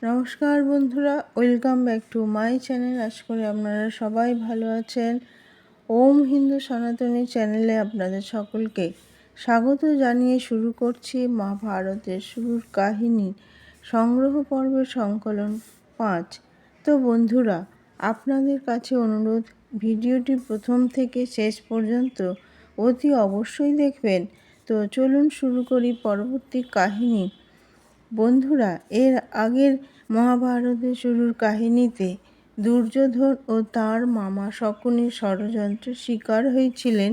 নমস্কার বন্ধুরা, welcome back to my channel. আশা করি আপনারা সবাই ভালো আছেন। ওম হিন্দু সনাতনী চ্যানেলে আপনাদের সকলকে স্বাগত জানিয়ে শুরু করছি মহাভারতের শুরুর কাহিনী সংগ্রহ পর্বের সংকলন 5। তো বন্ধুরা, আপনাদের কাছে অনুরোধ, ভিডিওটি প্রথম থেকে শেষ পর্যন্ত অতি অবশ্যই দেখবেন। তো চলুন শুরু করি পরবর্তী কাহিনী। বন্ধুরা, এর আগের মহাভারতের শুরুর কাহিনীতে দুর্যোধন ও তার মামা শকুনির ষড়যন্ত্রের শিকার হয়েছিলেন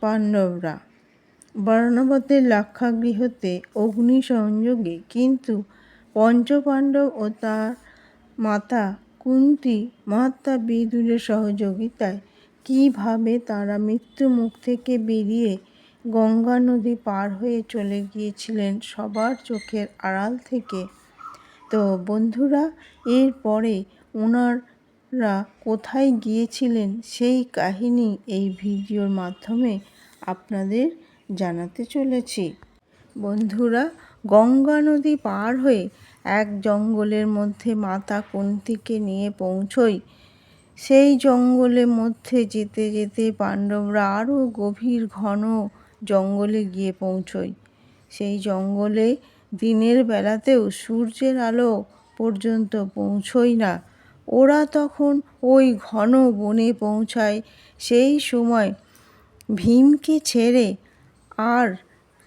পাণ্ডবরা বর্ণবতের লাক্ষাগৃহতে অগ্নি সংযোগে। কিন্তু পঞ্চপাণ্ডব ও তার মাতা কুন্তী মহাত্মা বিদুরের সহযোগিতায় কিভাবে তারা মৃত্যু মুখ থেকে বেরিয়ে গঙ্গা নদী পার হয়ে চলে গিয়েছিলেন সবার চোখের আড়াল থেকে। তো বন্ধুরা, এরপরে ওনারা কোথায় গিয়েছিলেন সেই কাহিনী এই ভিডিওর মাধ্যমে আপনাদের জানাতে চলেছি। বন্ধুরা, গঙ্গা নদী পার হয়ে এক জঙ্গলের মধ্যে মাতা কুন্তীকে নিয়ে পৌঁছই। সেই জঙ্গলের মধ্যে যেতে যেতে পাণ্ডবরা আরও গভীর ঘন জঙ্গলে গিয়ে পৌঁছয়। সেই জঙ্গলে দিনের বেলাতেও সূর্যের আলো পর্যন্ত পৌঁছয় না। ওরা তখন ওই ঘন বনে পৌঁছায়। সেই সময় ভীমকে ছেড়ে আর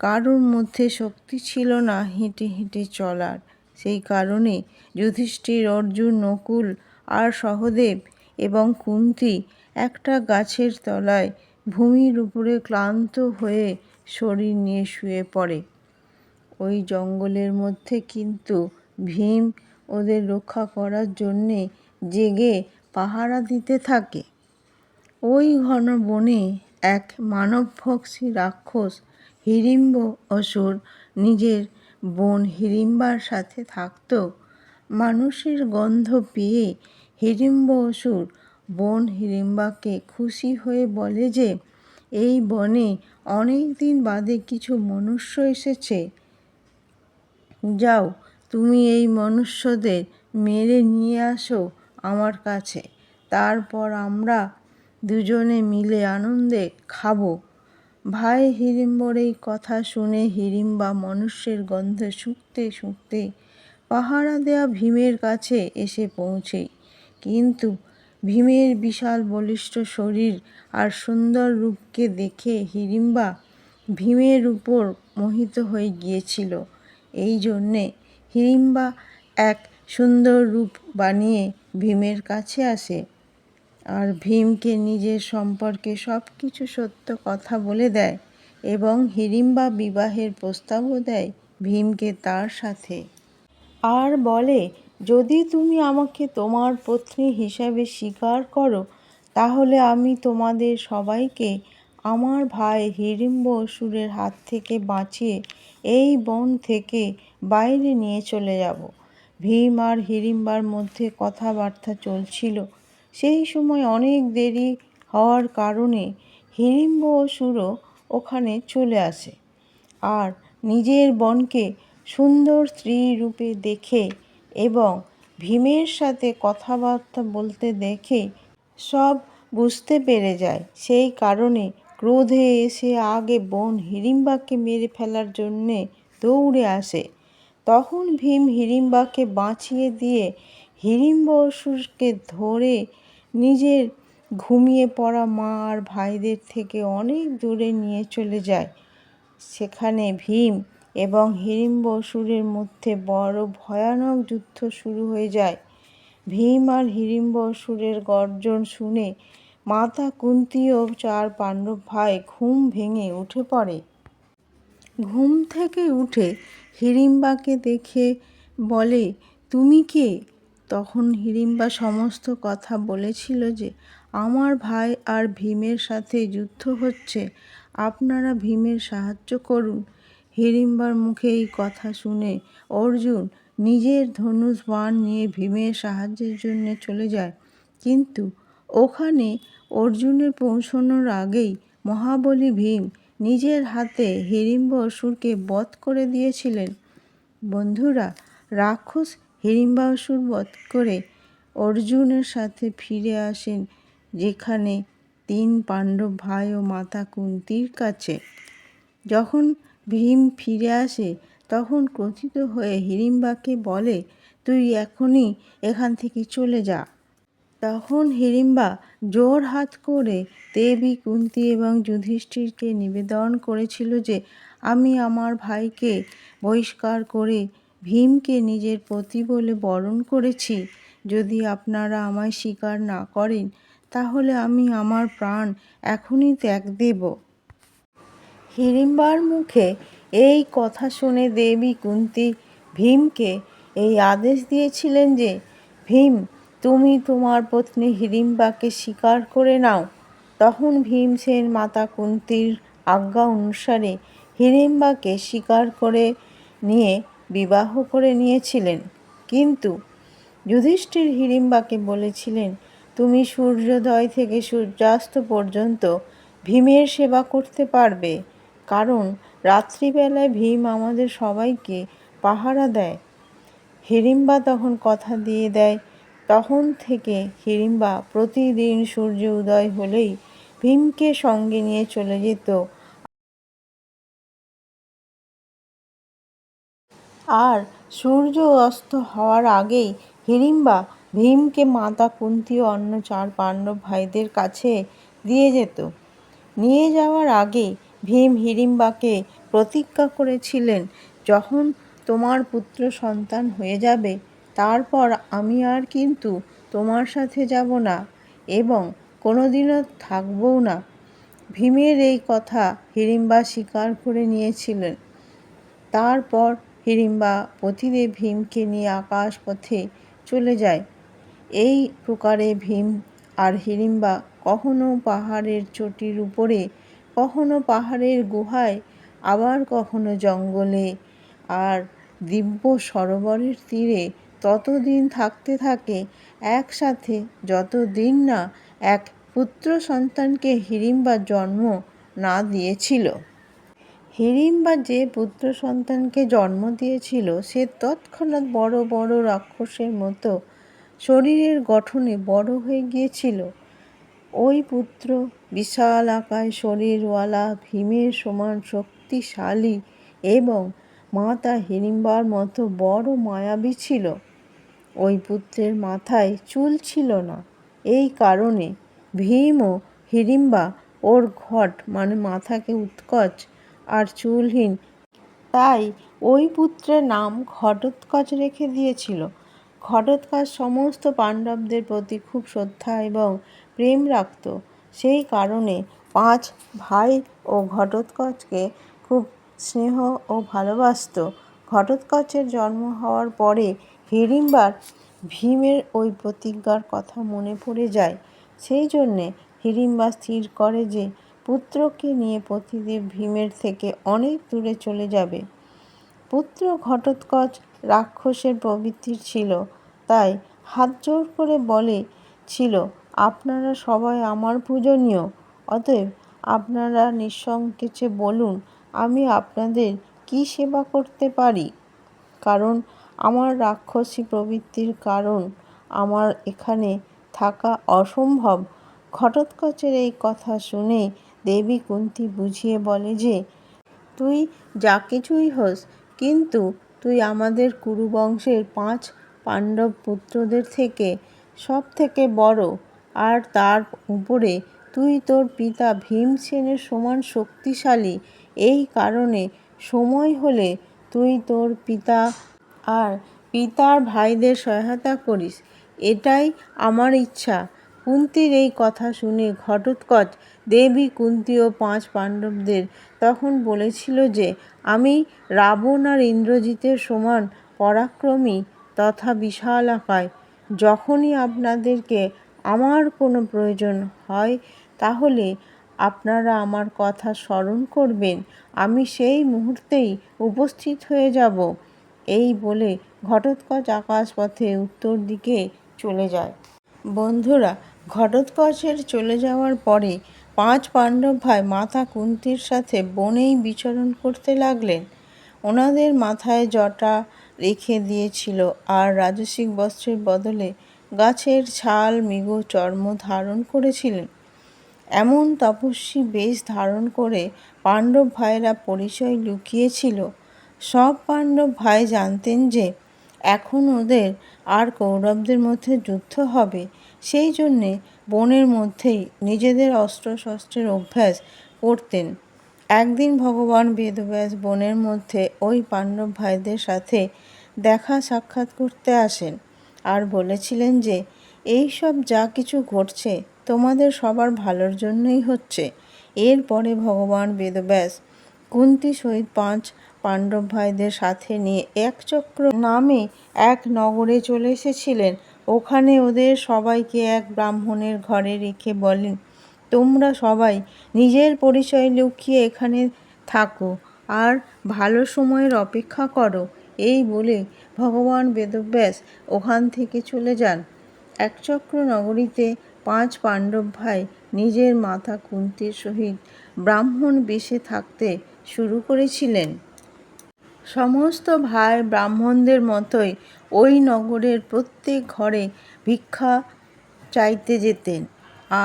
কারোর মধ্যে শক্তি ছিল না হেঁটে হেঁটে চলার। সেই কারণে যুধিষ্ঠির, অর্জুন, নকুল আর সহদেব এবং কুন্তী একটা গাছের তলায় ভূমির উপরে ক্লান্ত হয়ে শরীর নিয়ে শুয়ে পড়ে। ওই জঙ্গলের মধ্যে কিন্তু ভীম ওদের রক্ষা করার জন্যে জেগে পাহারা দিতে থাকে। ওই ঘন বনে এক মানবভক্ষী রাক্ষস হিড়িম্ব অসুর নিজের বোন হিড়িম্বার সাথে থাকত। মানুষের গন্ধ পেয়ে হিড়িম্ব অসুর বোন হিড়িম্বাকে খুশি হয়ে বলে যে এই বনে অনেক দিন বাদে কিছু মনুষ্য এসেছে। যাও, তুমি এই মনুষ্যদের মেরে নিয়ে আসো আমার কাছে, তারপর আমরা দুজনে মিলে আনন্দে খাবো। ভাই হিড়িম্বর এই কথা শুনে হিড়িম্বা মনুষ্যের গন্ধ শুঁকতে শুঁকতে পাহারা দেয়া ভীমের কাছে এসে পৌঁছে। কিন্তু ভীমের বিশাল বলিষ্ঠ শরীর আর সুন্দর রূপকে দেখে হিড়িম্বা ভীমের উপর মোহিত হয়ে গিয়েছিল। এই জন্যে হিড়িম্বা এক সুন্দর রূপ বানিয়ে ভীমের কাছে আসে আর ভীমকে নিজের সম্পর্কে সব কিছু সত্য কথা বলে দেয় এবং হিড়িম্বা বিবাহের প্রস্তাবও দেয় ভীমকে তার সাথে। আর বলে, যদি তুমি আমাকে তোমার পত্নী হিসাবে স্বীকার করো তাহলে আমি তোমাদের সবাইকে আমার ভাই হিড়িম্ব অসুরের হাত থেকে বাঁচিয়ে এই বন থেকে বাইরে নিয়ে চলে যাব। ভীম আর হিড়িম্বার মধ্যে কথাবার্তা চলছিল। সেই সময় অনেক দেরি হওয়ার কারণে হিড়িম্ব অসুরও ওখানে চলে আসে আর নিজের বোনকে সুন্দর স্ত্রী রূপে দেখে এবং ভীমের সাথে কথাবার্তা বলতে দেখে সব বুঝতে পেরে যায়। সেই কারণে ক্রোধে এসে আগে বোন হিড়িম্বাকে মেরে ফেলার জন্যে দৌড়ে আসে। তখন ভীম হিড়িম্বাকে বাঁচিয়ে দিয়ে হিড়িম্ব অসুরকে ধরে নিজের ঘুমিয়ে পড়া মা আর ভাইদের থেকে অনেক দূরে নিয়ে চলে যায়। সেখানে ভীম এবং হিড়িম্ব অসুরের মধ্যে বড় ভয়ানক যুদ্ধ শুরু হয়ে যায়। ভীম আর হিড়িম্ব অসুরের গর্জন শুনে মাতা কুন্তী ও চার পাণ্ডব ভাই ঘুম ভেঙে উঠে পড়ে। ঘুম থেকে উঠে হিড়িম্বাকে দেখে বলে, তুমি কে? তখন হিড়িম্বা সমস্ত কথা বলেছিল যে আমার ভাই আর ভীমের সাথে যুদ্ধ হচ্ছে, আপনারা ভীমের সাহায্য করুন। হিড়িম্বার মুখে এই কথা শুনে অর্জুন নিজের ধনুষ বাণ নিয়ে ভীমের সাহায্যের জন্য চলে যায়। কিন্তু ওখানে অর্জুনের পৌঁছানোর আগেই মহাবলী ভীম নিজের হাতে হিড়িম্ব অসুরকে বধ করে দিয়েছিলেন। বন্ধুরা, রাক্ষস হিড়িম্বাসুর বধ করে অর্জুনের সাথে ফিরে আসেন, যেখানে 3 পাণ্ডব ভাই ও মাতা কুন্তির কাছে। যখন ভীম ফিরে আসে তখন ক্রোধিত হয়ে হিড়িম্বাকে বলে, তুই এখনই এখান থেকে চলে যা। তখন হিড়িম্বা জোর হাত করে দেবী কুন্তী এবং যুধিষ্ঠিরকে নিবেদন করেছিল যে আমি আমার ভাইকে বহিষ্কার করে ভীমকে নিজের পতি বলে বরণ করেছি। যদি আপনারা আমায় স্বীকার না করেন তাহলে আমি আমার প্রাণ এখনই ত্যাগ দেব। হিড়িম্বার মুখে এই কথা শুনে দেবী কুন্তী ভীমকে এই আদেশ দিয়েছিলেন যে, ভীম, তুমি তোমার পত্নী হিড়িম্বাকে স্বীকার করে নাও। তখন ভীমসেন মাতা কুন্তীর আজ্ঞা অনুসারে হিড়িম্বাকে স্বীকার করে নিয়ে বিবাহ করে নিয়েছিলেন। কিন্তু যুধিষ্ঠির হিড়িম্বাকে বলেছিলেন, তুমি সূর্যোদয় থেকে সূর্যাস্ত পর্যন্ত ভীমের সেবা করতে পারবে, কারণ রাত্রিবেলায় ভীম আমাদের সবাইকে পাহারা দেয়। হিড়িম্বা তখন কথা দিয়ে দেয়। তখন থেকে হিড়িম্বা প্রতিদিন সূর্য উদয় হলেই ভীমকে সঙ্গে নিয়ে চলে যেত, আর সূর্য অস্ত হওয়ার আগেই হিড়িম্বা ভীমকে মাতা কুন্তী ও অন্য 4 পাণ্ডব ভাইদের কাছে দিয়ে যেত। নিয়ে যাওয়ার আগে ভীম হিড়িম্বাকে প্রতিজ্ঞা করেছিলেন, যখন তোমার পুত্র সন্তান হয়ে যাবে তারপর আমি আর কিন্তু তোমার সাথে যাব না এবং কোনোদিনও থাকবও না। ভীমের এই কথা হিড়িম্বা স্বীকার করে নিয়েছিলেন। তারপর হিড়িম্বা পতিদেব ভীমকে নিয়ে আকাশ পথে চলে যায়। এই প্রকারে ভীম আর হিড়িম্বা কখনো পাহাড়ের চটির উপরে, কখনো পাহাড়ের গুহায়, আবার কখনো জঙ্গলে আর দিব্য সরোবরের তীরে ততদিন থাকতে থাকে একসাথে যতদিন না এক পুত্র সন্তানকে হিড়িম্বা জন্ম না দিয়েছিল। হিড়িম্বা যে পুত্র সন্তানকে জন্ম দিয়েছিল সে তৎক্ষণাৎ বড় বড় রাক্ষসের মতো শরীরের গঠনে বড় হয়ে গিয়েছিল। ওই পুত্র বিশালাকায় শরীরওয়ালা ভীমের সমান শক্তিশালী এবং মাতা হিড়িম্বার মতো বড় মায়াবী ছিল। ওই পুত্রের মাথায় চুল ছিল না। এই কারণে ভীম ও হিড়িম্বা ওর ঘট মানে মাথাকে উৎকচ আর চুলহীন, তাই ওই পুত্রের নাম ঘটোৎকচ রেখে দিয়েছিল। ঘটোৎকচ সমস্ত পাণ্ডবদের প্রতি খুব শ্রদ্ধা এবং প্রেম রাখত। সেই কারণে 5 ভাই ও ঘটোৎকচকে খুব স্নেহ ও ভালোবাসত। ঘটোৎকচের জন্ম হওয়ার পরে হিড়িম্বার ভীমের ওই প্রতিজ্ঞার কথা মনে পড়ে যায়। সেই জন্যে হিড়িম্বা স্থির করে যে পুত্রকে নিয়ে পতিদেব ভীমের থেকে অনেক দূরে চলে যাবে। পুত্র ঘটোৎকচ রাক্ষসের প্রবৃত্তির ছিল, তাই হাত জোর করে বলেছিল, আপনারা সবাই আমার পূজনীয়, অতএব আপনারা নিঃসংকোচে বলুন আমি আপনাদের কি সেবা করতে পারি, কারণ আমার রাক্ষসী প্রবৃত্তির কারণ আমার এখানে থাকা অসম্ভব। ঘটোৎকচের এই কথা শুনে দেবী কুন্তী বুঝিয়ে বলে যে, তুই যা কিছুই হোস, কিন্তু তুই আমাদের কুরুবংশের 5 পাণ্ডব পুত্রদের থেকে সব থেকে বড়, আর তার উপরে তুই তোর পিতা ভীমসেনের সমান শক্তিশালী। এই কারণে সময় হলে তুই তোর পিতা আর পিতার ভাইদের সহায়তা করিস, এটাই আমার ইচ্ছা। কুন্তীর এই কথা শুনে ঘটোৎকচ দেবী কুন্তী ও 5 পাণ্ডবদের তখন বলেছিল যে, আমি রাবণ আর ইন্দ্রজিতের সমান পরাক্রমী তথা বিশালাকায়। যখনই আপনাদেরকে আমার কোনো প্রয়োজন হয় তাহলে আপনারা আমার কথা স্মরণ করবেন, আমি সেই মুহূর্তেই উপস্থিত হয়ে যাব। এই বলে ঘটোৎকচ আকাশপথে উত্তর দিকে চলে যায়। বন্ধুরা, ঘটোৎকচের চলে যাওয়ার পরে 5 পাণ্ডব ভাই মাতা কুন্তীর সাথে বনেই বিচরণ করতে লাগলেন। ওনাদের মাথায় জটা, রেখে দিয়েছিল আর রাজসিক বস্ত্রের বদলে গাছের ছাল মৃগ চর্ম ধারণ করেছিলেন। এমন তপস্বী বেশ ধারণ করে পাণ্ডব ভাইরা পরিচয় লুকিয়েছিল। সব পাণ্ডব ভাই জানতেন যে এখন ওদের আর কৌরবদের মধ্যে যুদ্ধ হবে, সেই জন্যে বনের মধ্যেই নিজেদের অস্ত্রশস্ত্রের অভ্যাস করতেন। একদিন ভগবান বেদব্যাস বনের মধ্যে ওই পাণ্ডব ভাইদের সাথে দেখা সাক্ষাৎ করতে আসেন আর বলেছিলেন যে এই সব যা কিছু ঘটছে তোমাদের সবার ভালোর জন্যই হচ্ছে। এরপরে ভগবান বেদব্যাস কুন্তী সহিত 5 পাণ্ডব ভাইদের সাথে নিয়ে একচক্র নামে এক নগরে চলে এসেছিলেন। ওখানে ওদের সবাইকে এক ব্রাহ্মণের ঘরে রেখে বলেন, তোমরা সবাই নিজের পরিচয় লুকিয়ে এখানে থাকো আর ভালো সময়ের অপেক্ষা করো। এই বলে ভগবান বেদব্যাস ওখান থেকে চলে যান। একচক্র নগরীতে 5 পাণ্ডব ভাই নিজের মাতা কুন্তীর সহিত ব্রাহ্মণ বেশে থাকতে শুরু করেছিলেন। সমস্ত ভাই ব্রাহ্মণদের মতোই ওই নগরের প্রত্যেক ঘরে ভিক্ষা চাইতে যেতেন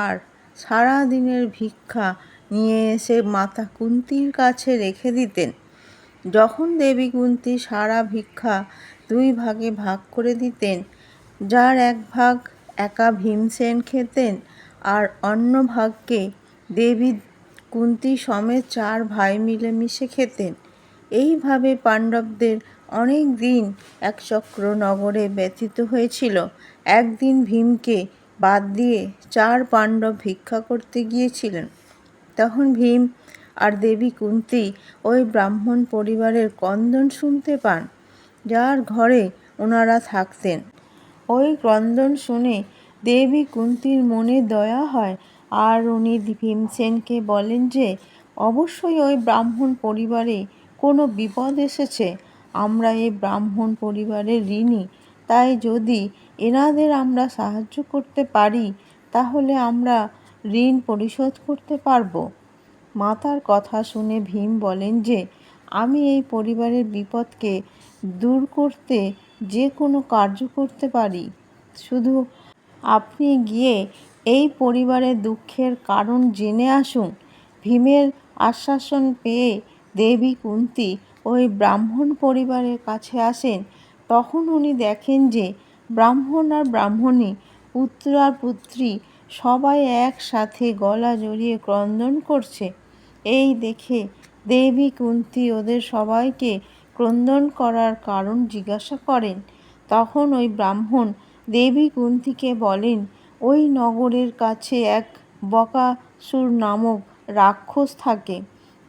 আর সারা দিনের ভিক্ষা নিয়ে এসে মাতা কুন্তীর কাছে রেখে দিতেন। যখন দেবী কুন্তী সারা ভিক্ষা 2 ভাগে ভাগ করে দিতেন, যার এক ভাগ একা ভীমসেন খেতেন আর অন্য ভাগকে দেবী কুন্তী সমেত 4 ভাই মিলেমিশে খেতেন। এইভাবে পাণ্ডবদের অনেক দিন একচক্র নগরে ব্যতীত হয়েছিল। একদিন ভীমকে বাদ দিয়ে 4 পাণ্ডব ভিক্ষা করতে গিয়েছিলেন। তখন ভীম আর দেবী কুন্তী ওই ব্রাহ্মণ পরিবারের ক্রন্দন শুনতে পান, যার ঘরে ওনারা থাকতেন। ওই ক্রন্দন শুনে দেবী কুন্তীর মনে দয়া হয় আর উনি ভীমসেনকে বলেন যে অবশ্যই ওই ব্রাহ্মণ পরিবারে কোনো বিপদ এসেছে। আমরা এই ব্রাহ্মণ পরিবারের ঋণী, তাই যদি এনাদের আমরা সাহায্য করতে পারি তাহলে আমরা ঋণ পরিশোধ করতে পারবো। মাতার কথা শুনে ভীম বলেন যে আমি এই পরিবারের বিপদকে দূর করতে যে কোনো কার্য করতে পারি, শুধু আপনি গিয়ে এই পরিবারের দুঃখের কারণ জেনে আসুন। ভীমের আশ্বাসন পেয়ে দেবী কুন্তী ওই ব্রাহ্মণ পরিবারের কাছে আসেন। তখন উনি দেখেন যে ব্রাহ্মণ আর ব্রাহ্মণী, পুত্র আর পুত্রী সবাই একসাথে গলা জড়িয়ে ক্রন্দন করছে। এই দেখে দেবী কুন্তী ওদের সবাইকে ক্রন্দন করার কারণ জিজ্ঞাসা করেন। তখন ওই ব্রাহ্মণ দেবী কুন্তীকে বলেন, ওই নগরের কাছে এক বকাসুর নামক রাক্ষস থাকে।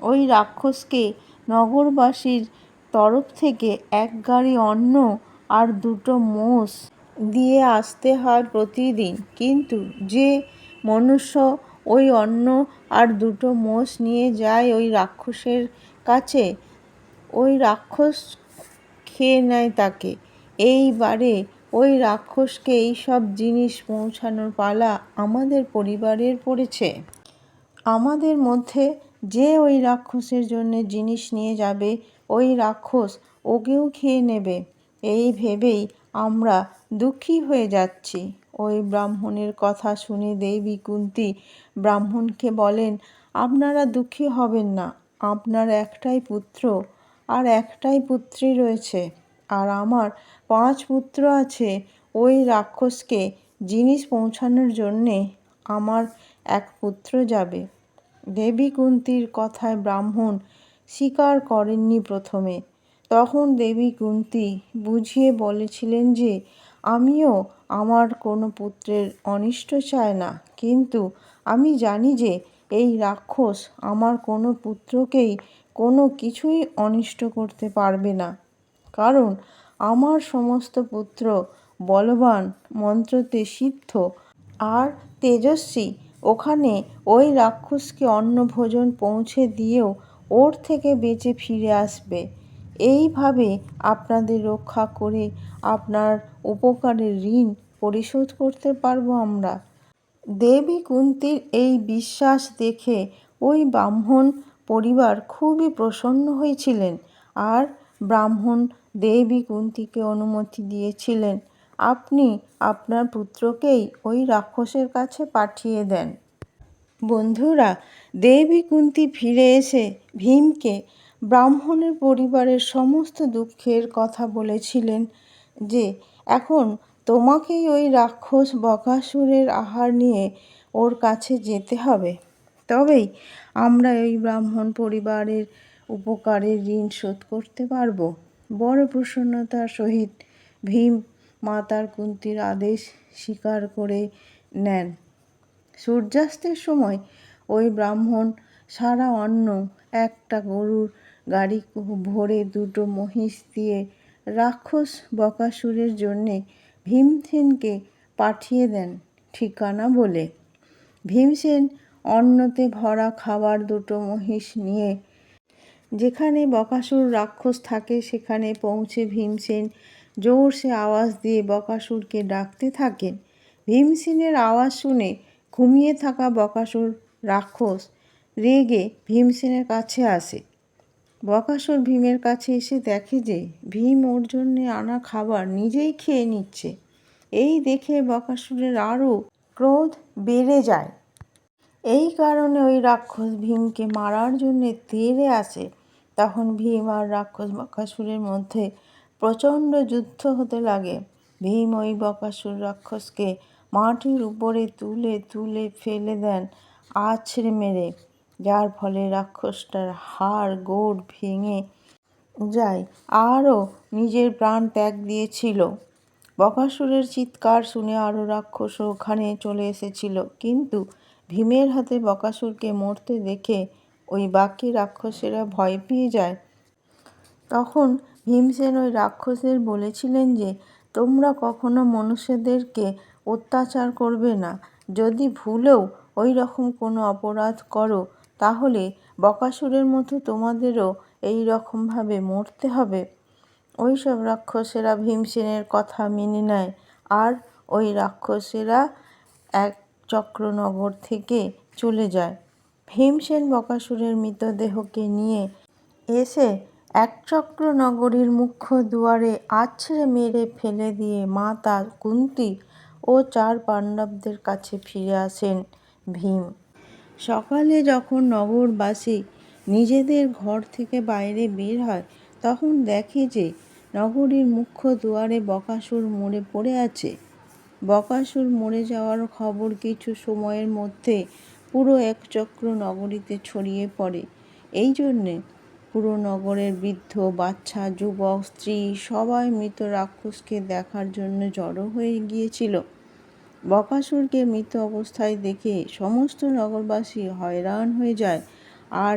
ওই রাক্ষসকে নগরবাসীর তরফ থেকে 1 গাড়ি অন্ন আর 2টো মোষ দিয়ে আসতে হয় প্রতিদিন। কিন্তু যে মনুষ্য ওই অন্ন আর 2টো মোষ নিয়ে যায় ওই রাক্ষসের কাছে, ওই রাক্ষস খেয়ে নেয় তাকে। এইবারে ওই রাক্ষসকে এই সব জিনিস পৌঁছানোর পালা আমাদের পরিবারের পড়েছে। আমাদের মধ্যে যে ওই রাক্ষসের জন্য জিনিস নিয়ে যাবে, ওই রাক্ষস ওকেও খেয়ে নেবে। এই ভেবেই আমরা দুঃখী হয়ে যাচ্ছি। ওই ব্রাহ্মণের কথা শুনে দেবী কুন্তী ব্রাহ্মণকে বলেন, আপনারা দুঃখী হবেন না। আপনার একটাই পুত্র আর একটাই পুত্রী রয়েছে, আর আমার 5 পুত্র আছে। ওই রাক্ষসকে জিনিস পৌঁছানোর জন্যে আমার এক পুত্র যাবে। দেবী কুন্তীর কথায় ব্রাহ্মণ স্বীকার করেননি প্রথমে। তখন দেবী কুন্তী বুঝিয়ে বলেছিলেন যে আমিও আমার কোনো পুত্রের অনিষ্ট চাই না, কিন্তু আমি জানি যে এই রাক্ষস আমার কোনো পুত্রকেই কোনো কিছুই অনিষ্ট করতে পারবে না, কারণ আমার সমস্ত পুত্র বলবান, মন্ত্রতে সিদ্ধ আর তেজস্বী। ওখানে ওই রাক্ষসকে অন্ন ভোজন পৌঁছে দিয়েও ওর থেকে বেঁচে ফিরে আসবে। এইভাবে আপনাদের রক্ষা করে আপনার উপকারের ঋণ পরিশোধ করতে পারবো আমরা। দেবী কুন্তীর এই বিশ্বাস দেখে ওই ব্রাহ্মণ পরিবার খুবই প্রসন্ন হয়েছিলেন আর ব্রাহ্মণ দেবী কুন্তীকে অনুমতি দিয়েছিলেন, আপনি আপনার পুত্রকেই ওই রাক্ষসের কাছে পাঠিয়ে দেন। বন্ধুরা, দেবী কুন্তী ফিরে এসে ভীমকে ব্রাহ্মণের পরিবারের সমস্ত দুঃখের কথা বলেছিলেন যে এখন তোমাকেই ওই রাক্ষস বকাসুরের আহার নিয়ে ওর কাছে যেতে হবে, তবেই আমরা ওই ব্রাহ্মণ পরিবারের উপকারের ঋণ শোধ করতে পারব। বড় প্রসন্নতার সহিত ভীম মাতার কুন্তীর আদেশ স্বীকার করে নেন। সূর্যাস্তের সময় ওই ব্রাহ্মণ সারা অন্ন, একটা গরুর গাড়ি ভরে 2টো মহিষ দিয়ে রাক্ষস বকাসুরের জন্যে ভীমসেনকে পাঠিয়ে দেন ঠিকানা বলে। ভীমসেন অন্নতে ভরা খাবার 2টো মহিষ নিয়ে যেখানে বকাসুর রাক্ষস থাকে সেখানে পৌঁছে ভীমসেন জোরসে আওয়াজ দিয়ে বকাসুরকে ডাকতে থাকেন। ভীমসেনের আওয়াজ শুনে ঘুমিয়ে থাকা বকাসুর রাক্ষস রেগে ভীমসেনের কাছে আসে। বকাসুর ভীমের কাছে এসে দেখে যে ভীম ওর জন্যে আনা খাবার নিজেই খেয়ে নিচ্ছে। এই দেখে বকাসুরের আরও ক্রোধ বেড়ে যায়। এই কারণে ওই রাক্ষস ভীমকে মারার জন্যে তেড়ে আসে। তখন ভীম আর রাক্ষস বকাসুরের মধ্যে প্রচণ্ড যুদ্ধ হতে লাগে। ভীম ওই বকাসুর রাক্ষসকে মাটির উপরে তুলে তুলে ফেলে দেন আছড়ে মেরে, যার ফলে রাক্ষসটার হাড় গোড় ভেঙে যায় আরও নিজের প্রাণ ত্যাগ দিয়েছিল। বকাসুরের চিৎকার শুনে আরও রাক্ষসও ওখানে চলে এসেছিল, কিন্তু ভীমের হাতে বকাসুরকে মরতে দেখে ওই বাকি রাক্ষসেরা ভয় পেয়ে যায়। তখন ভীমসেন ওই রাক্ষসদের বলেছিলেন যে তোমরা কখনো মনুষ্যদেরকে অত্যাচার করবে না, যদি ভুলেও ওই রকম কোনো অপরাধ করো তাহলে বকাসুরের মতো তোমাদেরও এই রকমভাবে মরতে হবে। ওই সব রাক্ষসেরা ভীমসেনের কথা মেনে নেয় আর ওই রাক্ষসেরা একচক্রনগর থেকে চলে যায়। ভীমসেন বকাসুরের মৃতদেহকে নিয়ে এসে একচক্রনগরীর মুখ্য দুয়ারে আছড়ে মেরে ফেলে দিয়ে মাতা কুন্তী ও 4 পাণ্ডবদের কাছে ফিরে আসেন ভীম। সকালে যখন নগরবাসী নিজেদের ঘর থেকে বাইরে বের হয় তখন দেখে যে নগরীর মুখ্য দুয়ারে বকাসুর মরে পড়ে আছে। বকাসুর মরে যাওয়ার খবর কিছু সময়ের মধ্যে পুরো একচক্র নগরীতে ছড়িয়ে পড়ে। এই জন্যে পুরো নগরের বৃদ্ধ, বাচ্চা, যুবক, স্ত্রী সবাই মৃত রাক্ষসকে দেখার জন্য জড়ো হয়ে গিয়েছিল। বকাসুরকে মৃত অবস্থায় দেখে সমস্ত নগরবাসী হয়রান হয়ে যায় আর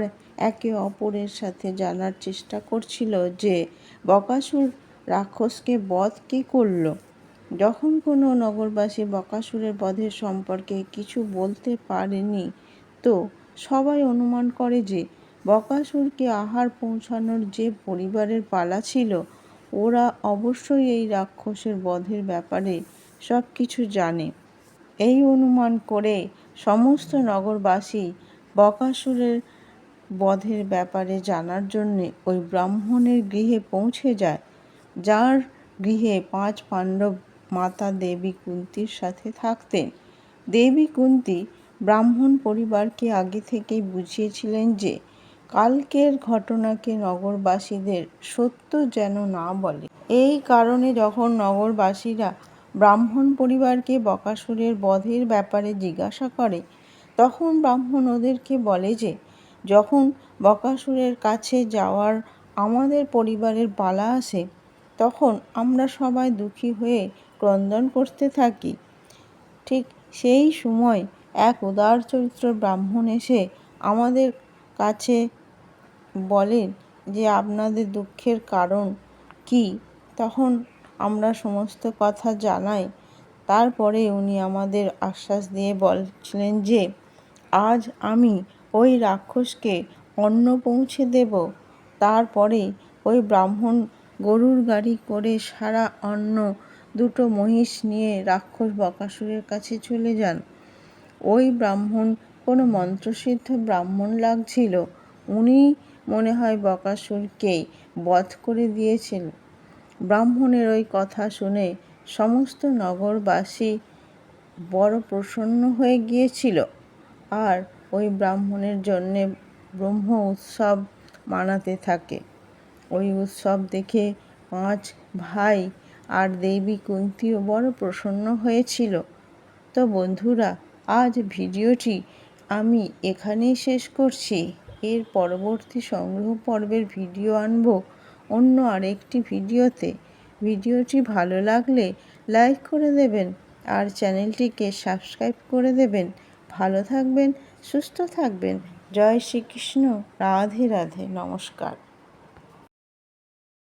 একে অপরের সাথে জানার চেষ্টা করছিল যে বকাসুর রাক্ষসকে বধ কে করল। যখন কোনো নগরবাসী বকাসুরের বধের সম্পর্কে কিছু বলতে পারেনি তো সবাই অনুমান করে যে বকাসুরকে আহার পৌঁছানোর যে পরিবারের পালা ছিল ওরা অবশ্যই এই রাক্ষসের বধের ব্যাপারে সব কিছু জানে। এই অনুমান করে সমস্ত নগরবাসী বকাসুরের বধের ব্যাপারে জানার জন্যে ওই ব্রাহ্মণের গৃহে পৌঁছে যায়, যার গৃহে 5 পাণ্ডব মাতা দেবী কুন্তীর সাথে থাকতেন। দেবী কুন্তী ব্রাহ্মণ পরিবারকে আগে থেকেই বুঝিয়েছিলেন যে কালকের ঘটনাকে নগরবাসীদের সত্য যেন না বলে। এই কারণে যখন নগরবাসীরা ব্রাহ্মণ পরিবারকে বকাসুরের বধের ব্যাপারে জিজ্ঞাসা করে তখন ব্রাহ্মণ ওদেরকে বলে যে যখন বকাসুরের কাছে যাওয়ার আমাদের পরিবারের পালা আসে তখন আমরা সবাই দুঃখী হয়ে ক্রন্দন করতে থাকি। ঠিক সেই সময় এক উদার চরিত্র ব্রাহ্মণ এসে আমাদের কাছে বলেন যে আপনাদের দুঃখের কারণ কি। তখন আমরা সমস্ত কথা জানাই। তারপরে উনি আমাদের আশ্বাস দিয়ে বলছিলেন যে আজ আমি ওই রাক্ষসকে অন্ন পৌঁছে দেব। তারপরে ওই ব্রাহ্মণ গরুর গাড়ি করে সারা অন্ন 2টো মহিষ নিয়ে রাক্ষস বকাসুরের কাছে চলে যান। ওই ব্রাহ্মণ কোনো মন্ত্রসিদ্ধ ব্রাহ্মণ লাগছিল। উনি মনে হয় বকাসুরকেই বধ করে দিয়েছিল। ব্রাহ্মণের ওই কথা শুনে সমস্ত নগরবাসী বড় প্রসন্ন হয়ে গিয়েছিল আর ওই ব্রাহ্মণের জন্যে ব্রহ্ম উৎসব মানাতে থাকে। ওই উৎসব দেখে 5 ভাই আর দেবী কুন্তিও বড় প্রসন্ন হয়েছিল। তো বন্ধুরা, আজ ভিডিওটি আমি এখানেই শেষ করছি। এর পরবর্তী সংগ্রহ পর্বের ভিডিও আনব অন্য আরেকটি ভিডিওতে। ভিডিওটি ভালো লাগলে লাইক করে দেবেন আর চ্যানেলটিকে সাবস্ক্রাইব করে দেবেন। ভালো থাকবেন, সুস্থ থাকবেন। জয় শ্রীকৃষ্ণ। রাধে রাধে। নমস্কার।